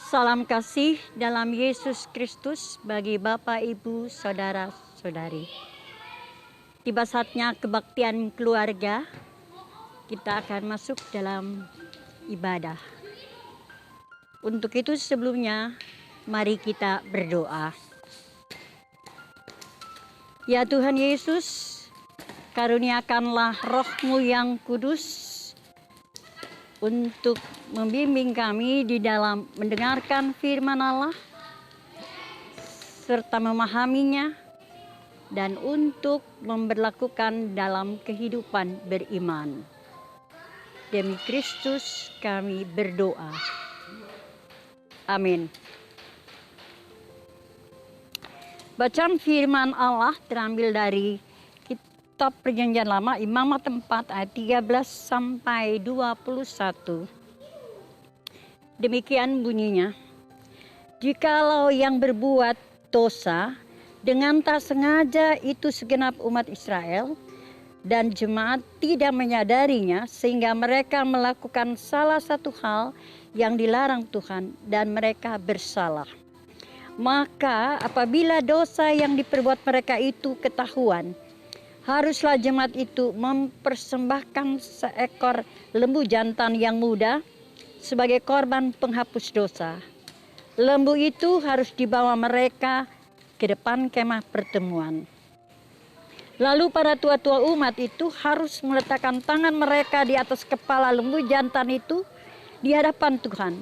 Salam kasih dalam Yesus Kristus bagi Bapak, Ibu, Saudara-saudari. Tiba saatnya kebaktian keluarga, kita akan masuk dalam ibadah. Untuk itu sebelumnya, mari kita berdoa. Ya Tuhan Yesus, karuniakanlah Roh-Mu yang kudus untuk membimbing kami di dalam mendengarkan firman Allah, serta memahaminya, dan untuk memberlakukan dalam kehidupan beriman. Demi Kristus kami berdoa. Amin. Bacaan firman Allah terambil dari Kitab Perjanjian Lama, Imamat 4 ayat 13 sampai 21. Demikian bunyinya. Jikalau yang berbuat dosa dengan tak sengaja itu segenap umat Israel, dan jemaat tidak menyadarinya sehingga mereka melakukan salah satu hal yang dilarang Tuhan dan mereka bersalah. Maka apabila dosa yang diperbuat mereka itu ketahuan, haruslah jemaat itu mempersembahkan seekor lembu jantan yang muda sebagai korban penghapus dosa. Lembu itu harus dibawa mereka ke depan kemah pertemuan. Lalu para tua-tua umat itu harus meletakkan tangan mereka di atas kepala lembu jantan itu di hadapan Tuhan.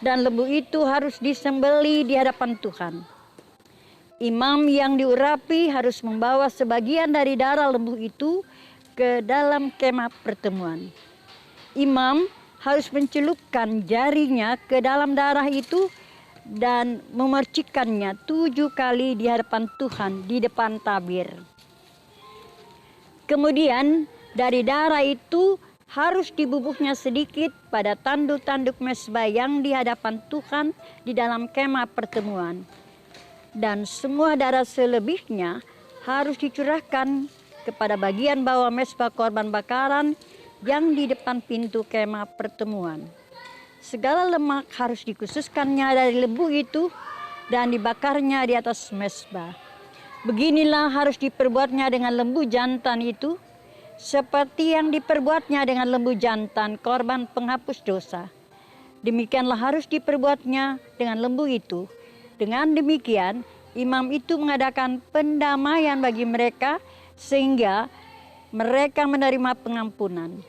Dan lembu itu harus disembelih di hadapan Tuhan. Imam yang diurapi harus membawa sebagian dari darah lembu itu ke dalam kemah pertemuan. Imam harus mencelupkan jarinya ke dalam darah itu dan memercikannya 7 kali di hadapan Tuhan di depan tabir. Kemudian dari darah itu harus dibubuhnya sedikit pada tanduk-tanduk mezbah yang di hadapan Tuhan di dalam kemah pertemuan. Dan semua darah selebihnya harus dicurahkan kepada bagian bawah mezbah korban bakaran yang di depan pintu kemah pertemuan. Segala lemak harus dikhususkannya dari lembu itu dan dibakarnya di atas mezbah. Beginilah harus diperbuatnya dengan lembu jantan itu, seperti yang diperbuatnya dengan lembu jantan korban penghapus dosa. Demikianlah harus diperbuatnya dengan lembu itu. Dengan demikian, imam itu mengadakan pendamaian bagi mereka sehingga mereka menerima pengampunan.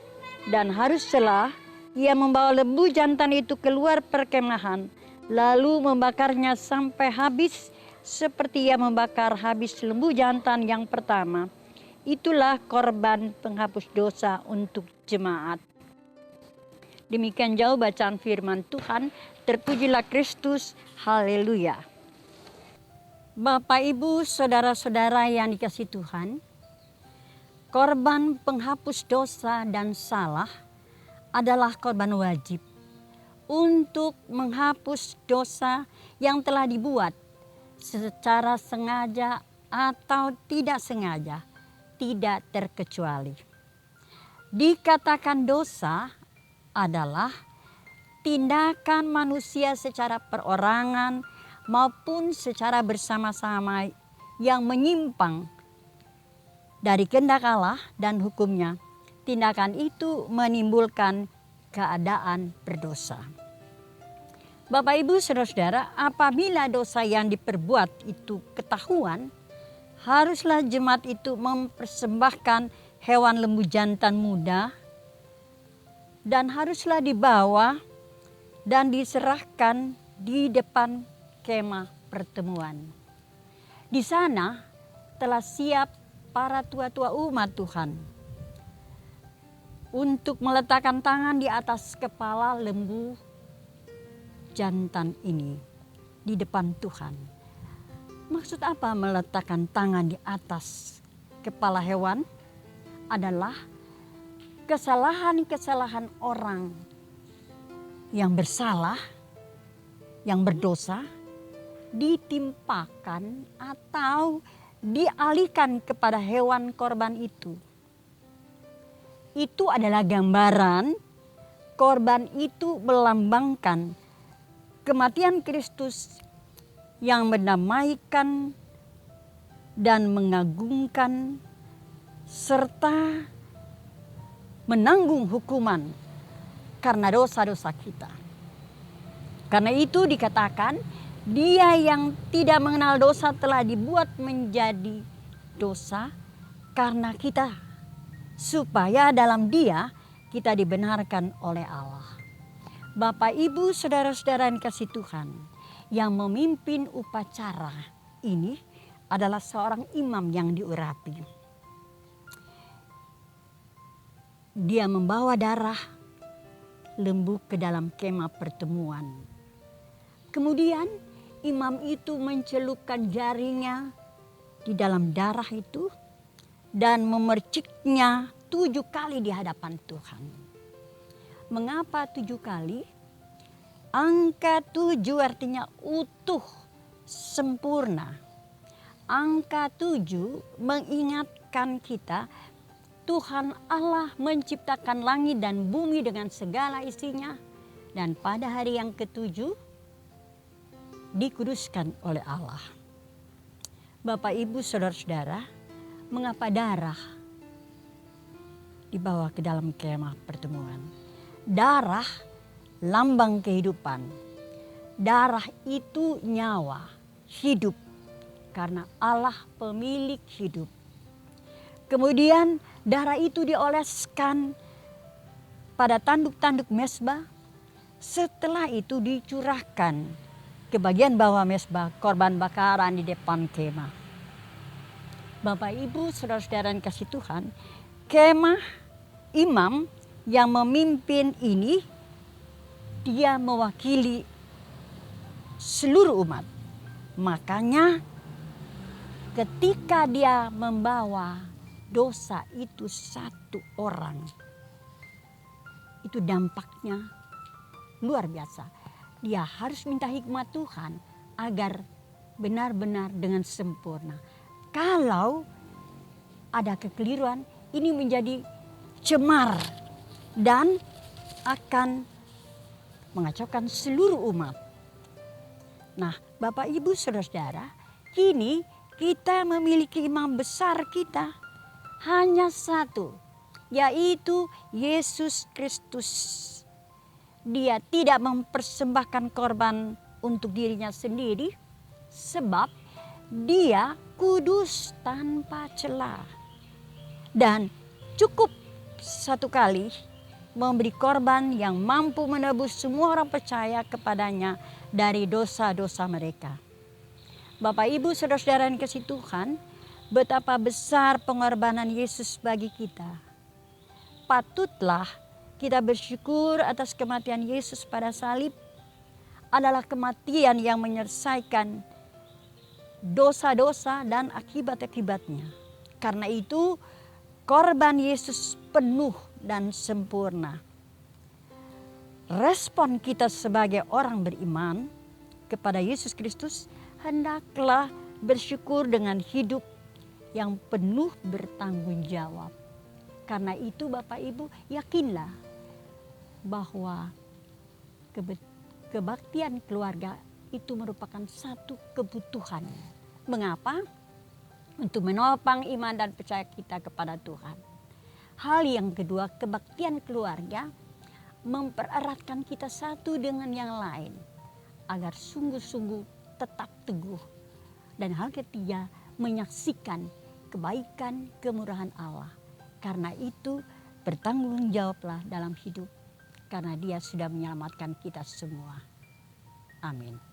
Dan haruslah ia membawa lembu jantan itu keluar perkemahan, lalu membakarnya sampai habis seperti ia membakar habis lembu jantan yang pertama. Itulah korban penghapus dosa untuk jemaat. Demikian jauh bacaan firman Tuhan. Terpujilah Kristus. Haleluya. Bapak, Ibu, Saudara-saudara yang dikasihi Tuhan, korban penghapus dosa dan salah adalah korban wajib untuk menghapus dosa yang telah dibuat secara sengaja atau tidak sengaja, tidak terkecuali. Dikatakan dosa adalah tindakan manusia secara perorangan maupun secara bersama-sama yang menyimpang dari kehendak Allah dan hukumnya. Tindakan itu menimbulkan keadaan berdosa. Bapak, Ibu, Saudara-saudara, apabila dosa yang diperbuat itu ketahuan, haruslah jemaat itu mempersembahkan hewan lembu jantan muda dan haruslah dibawa dan diserahkan di depan kemah pertemuan. Di sana telah siap para tua-tua umat Tuhan untuk meletakkan tangan di atas kepala lembu jantan ini di depan Tuhan. Maksud apa meletakkan tangan di atas kepala hewan? Adalah kesalahan-kesalahan orang yang bersalah, yang berdosa, ditimpakan atau dialihkan kepada hewan korban itu. Itu adalah gambaran korban itu melambangkan kematian Kristus yang mendamaikan dan mengagungkan serta menanggung hukuman karena dosa-dosa kita. Karena itu dikatakan, dia yang tidak mengenal dosa telah dibuat menjadi dosa karena kita, supaya dalam dia kita dibenarkan oleh Allah. Bapak, Ibu, saudara-saudara yang kasih Tuhan, yang memimpin upacara ini adalah seorang imam yang diurapi. Dia membawa darah lembu ke dalam kemah pertemuan. Kemudian imam itu mencelupkan jarinya di dalam darah itu dan memerciknya 7 kali di hadapan Tuhan. Mengapa 7 kali? Angka 7 artinya utuh, sempurna. Angka 7 mengingatkan kita Tuhan Allah menciptakan langit dan bumi dengan segala isinya. Dan pada hari yang ke-7 dikuduskan oleh Allah. Bapak, Ibu, saudara-saudara, mengapa darah dibawa ke dalam kemah pertemuan? Darah lambang kehidupan. Darah itu nyawa, hidup. Karena Allah pemilik hidup. Kemudian darah itu dioleskan pada tanduk-tanduk mezbah. Setelah itu dicurahkan ke bagian bawah mezbah korban bakaran di depan kemah. Bapak, Ibu, saudara-saudara yang kasih Tuhan, kemah imam yang memimpin ini, dia mewakili seluruh umat. Makanya ketika dia membawa dosa itu 1 orang, itu dampaknya luar biasa. Dia harus minta hikmat Tuhan agar benar-benar dengan sempurna. Kalau ada kekeliruan, ini menjadi cemar dan akan mengacaukan seluruh umat. Nah, Bapak, Ibu, saudara-saudara, kini kita memiliki imam besar kita hanya 1, yaitu Yesus Kristus. Dia tidak mempersembahkan korban untuk dirinya sendiri, sebab dia kudus tanpa celah. Dan cukup 1 kali memberi korban yang mampu menebus semua orang percaya kepadanya dari dosa-dosa mereka. Bapak, Ibu, saudara-saudara yang kasih Tuhan, betapa besar pengorbanan Yesus bagi kita. Patutlah kita bersyukur atas kematian Yesus pada salib. Adalah kematian yang menyelesaikan dosa-dosa dan akibat-akibatnya. Karena itu korban Yesus penuh dan sempurna. Respon kita sebagai orang beriman kepada Yesus Kristus, hendaklah bersyukur dengan hidup yang penuh bertanggung jawab. Karena itu Bapak, Ibu, yakinlah bahwa kebaktian keluarga itu merupakan satu kebutuhan. Mengapa? Untuk menopang iman dan percaya kita kepada Tuhan. Hal yang kedua, kebaktian keluarga mempereratkan kita satu dengan yang lain agar sungguh-sungguh tetap teguh. Dan hal ketiga, menyaksikan kebaikan kemurahan Allah. Karena itu bertanggung jawablah dalam hidup, karena Dia sudah menyelamatkan kita semua. Amin.